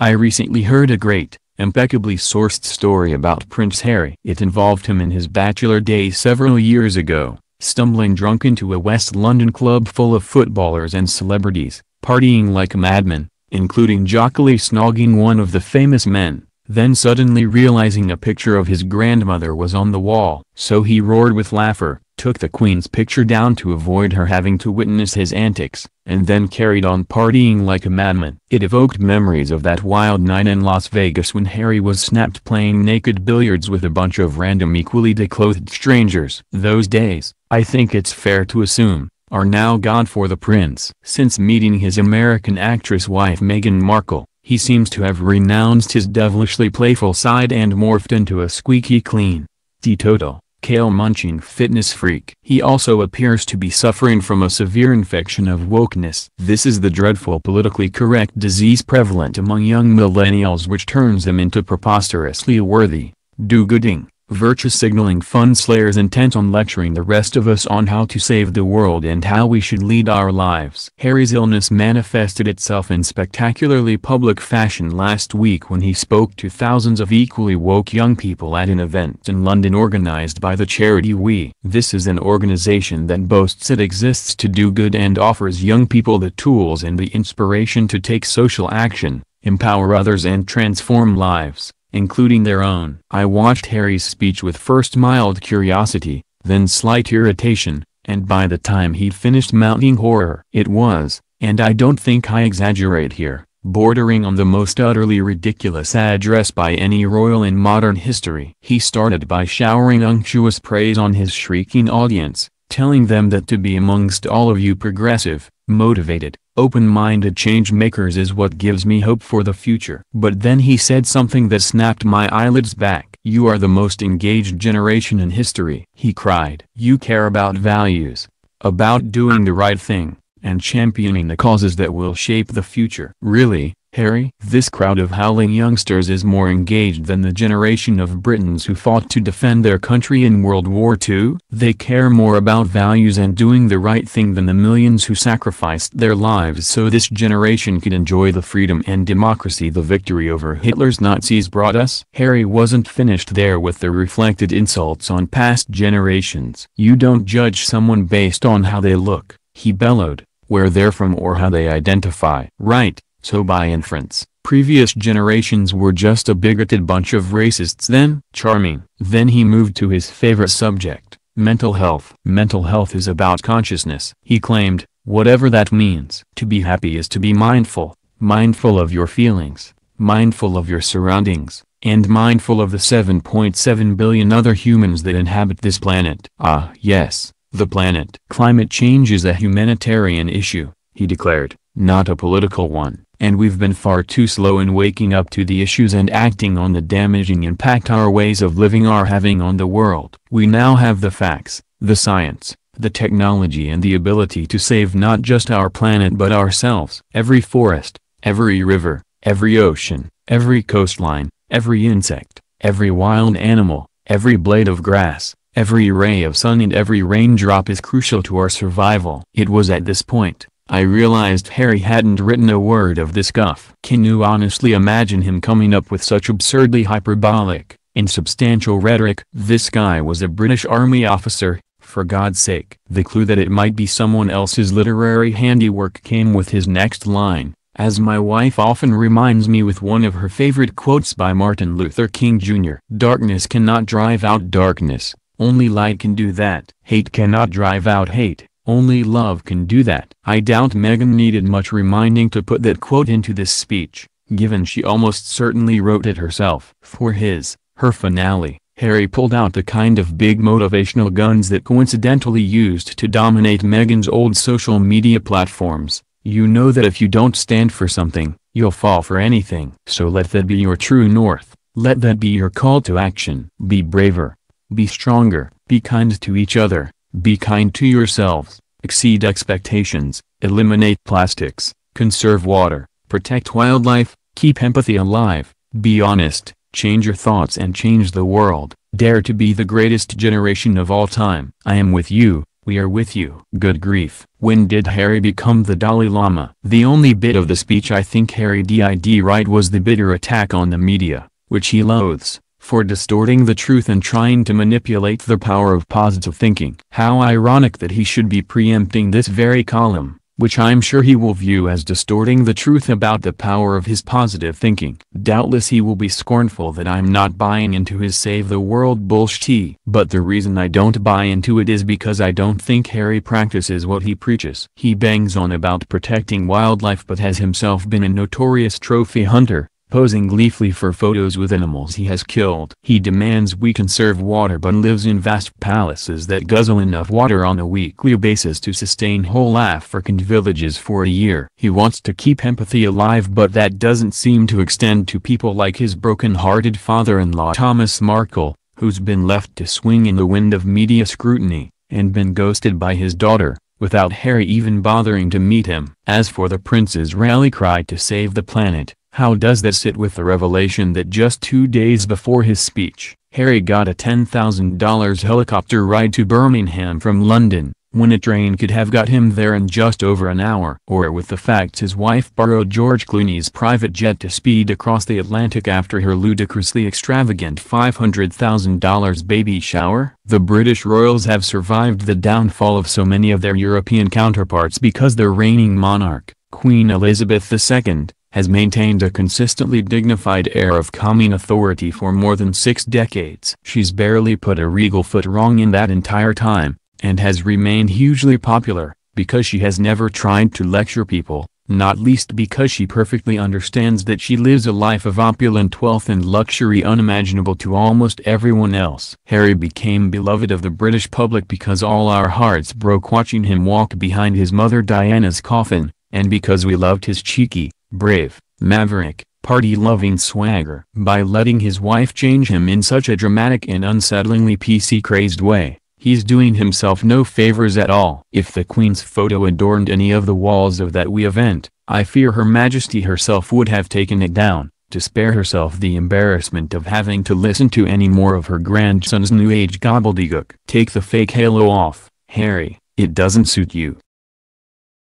I recently heard a great, impeccably sourced story about Prince Harry. It involved him in his bachelor days several years ago, stumbling drunk into a West London club full of footballers and celebrities, partying like a madman, including jokily snogging one of the famous men, then suddenly realizing a picture of his grandmother was on the wall. So he roared with laughter, took the Queen's picture down to avoid her having to witness his antics, and then carried on partying like a madman. It evoked memories of that wild night in Las Vegas when Harry was snapped playing naked billiards with a bunch of random equally declothed strangers. Those days, I think it's fair to assume, are now gone for the prince. Since meeting his American actress wife Meghan Markle, he seems to have renounced his devilishly playful side and morphed into a squeaky clean, teetotal, kale-munching fitness freak. He also appears to be suffering from a severe infection of wokeness. This is the dreadful politically correct disease prevalent among young millennials, which turns them into preposterously worthy, do-gooding, virtue-signaling fun slayers intent on lecturing the rest of us on how to save the world and how we should lead our lives. Harry's illness manifested itself in spectacularly public fashion last week when he spoke to thousands of equally woke young people at an event in London organized by the charity We. This is an organization that boasts it exists to do good and offers young people the tools and the inspiration to take social action, empower others and transform lives, including their own. I watched Harry's speech with first mild curiosity, then slight irritation, and by the time he'd finished mounting horror. It was, and I don't think I exaggerate here, bordering on the most utterly ridiculous address by any royal in modern history. He started by showering unctuous praise on his shrieking audience, telling them that to be amongst all of you progressive, motivated, open-minded change-makers is what gives me hope for the future. But then he said something that snapped my eyelids back. "You are the most engaged generation in history," he cried. "You care about values, about doing the right thing, and championing the causes that will shape the future." Really, Harry? This crowd of howling youngsters is more engaged than the generation of Britons who fought to defend their country in World War II? They care more about values and doing the right thing than the millions who sacrificed their lives so this generation could enjoy the freedom and democracy the victory over Hitler's Nazis brought us. Harry wasn't finished there with the reflected insults on past generations. "You don't judge someone based on how they look," he bellowed, "where they're from or how they identify. Right. So by inference, previous generations were just a bigoted bunch of racists then?" Charming. Then he moved to his favorite subject, mental health. "Mental health is about consciousness," he claimed, "whatever that means. To be happy is to be mindful, mindful of your feelings, mindful of your surroundings, and mindful of the 7.7 billion other humans that inhabit this planet." Ah, yes, the planet. "Climate change is a humanitarian issue," he declared, "not a political one. And we've been far too slow in waking up to the issues and acting on the damaging impact our ways of living are having on the world. We now have the facts, the science, the technology and the ability to save not just our planet but ourselves. Every forest, every river, every ocean, every coastline, every insect, every wild animal, every blade of grass, every ray of sun and every raindrop is crucial to our survival." It was at this point I realized Harry hadn't written a word of this guff. Can you honestly imagine him coming up with such absurdly hyperbolic, insubstantial rhetoric? This guy was a British Army officer, for God's sake. The clue that it might be someone else's literary handiwork came with his next line, as my wife often reminds me with one of her favorite quotes by Martin Luther King Jr. "Darkness cannot drive out darkness, only light can do that. Hate cannot drive out hate. Only love can do that." I doubt Meghan needed much reminding to put that quote into this speech, given she almost certainly wrote it herself. For her finale, Harry pulled out the kind of big motivational guns that coincidentally used to dominate Meghan's old social media platforms. "You know that if you don't stand for something, you'll fall for anything. So let that be your true north. Let that be your call to action. Be braver. Be stronger. Be kind to each other. Be kind to yourselves, exceed expectations, eliminate plastics, conserve water, protect wildlife, keep empathy alive, be honest, change your thoughts and change the world, dare to be the greatest generation of all time." I am with you, We are with you. Good grief. When did Harry become the Dalai Lama? The only bit of the speech I think Harry did right was the bitter attack on the media, which he loathes, for distorting the truth and trying to manipulate the power of positive thinking. How ironic that he should be preempting this very column, which I'm sure he will view as distorting the truth about the power of his positive thinking. Doubtless he will be scornful that I'm not buying into his save the world bullshit. But the reason I don't buy into it is because I don't think Harry practices what he preaches. He bangs on about protecting wildlife but has himself been a notorious trophy hunter, posing gleefully for photos with animals he has killed. He demands we conserve water but lives in vast palaces that guzzle enough water on a weekly basis to sustain whole African villages for a year. He wants to keep empathy alive, but that doesn't seem to extend to people like his broken-hearted father-in-law Thomas Markle, who's been left to swing in the wind of media scrutiny, and been ghosted by his daughter, without Harry even bothering to meet him. As for the prince's rally cry to save the planet, how does that sit with the revelation that just 2 days before his speech, Harry got a $10,000 helicopter ride to Birmingham from London, when a train could have got him there in just over an hour? Or with the facts his wife borrowed George Clooney's private jet to speed across the Atlantic after her ludicrously extravagant $500,000 baby shower? The British royals have survived the downfall of so many of their European counterparts because their reigning monarch, Queen Elizabeth II, has maintained a consistently dignified air of calming authority for more than 6 decades. She's barely put a regal foot wrong in that entire time, and has remained hugely popular, because she has never tried to lecture people, not least because she perfectly understands that she lives a life of opulent wealth and luxury unimaginable to almost everyone else. Harry became beloved of the British public because all our hearts broke watching him walk behind his mother Diana's coffin, and because we loved his cheeky, brave, maverick, party-loving swagger. By letting his wife change him in such a dramatic and unsettlingly PC-crazed way, he's doing himself no favors at all. If the Queen's photo adorned any of the walls of that event, I fear Her Majesty herself would have taken it down, to spare herself the embarrassment of having to listen to any more of her grandson's new age gobbledygook. Take the fake halo off, Harry, it doesn't suit you.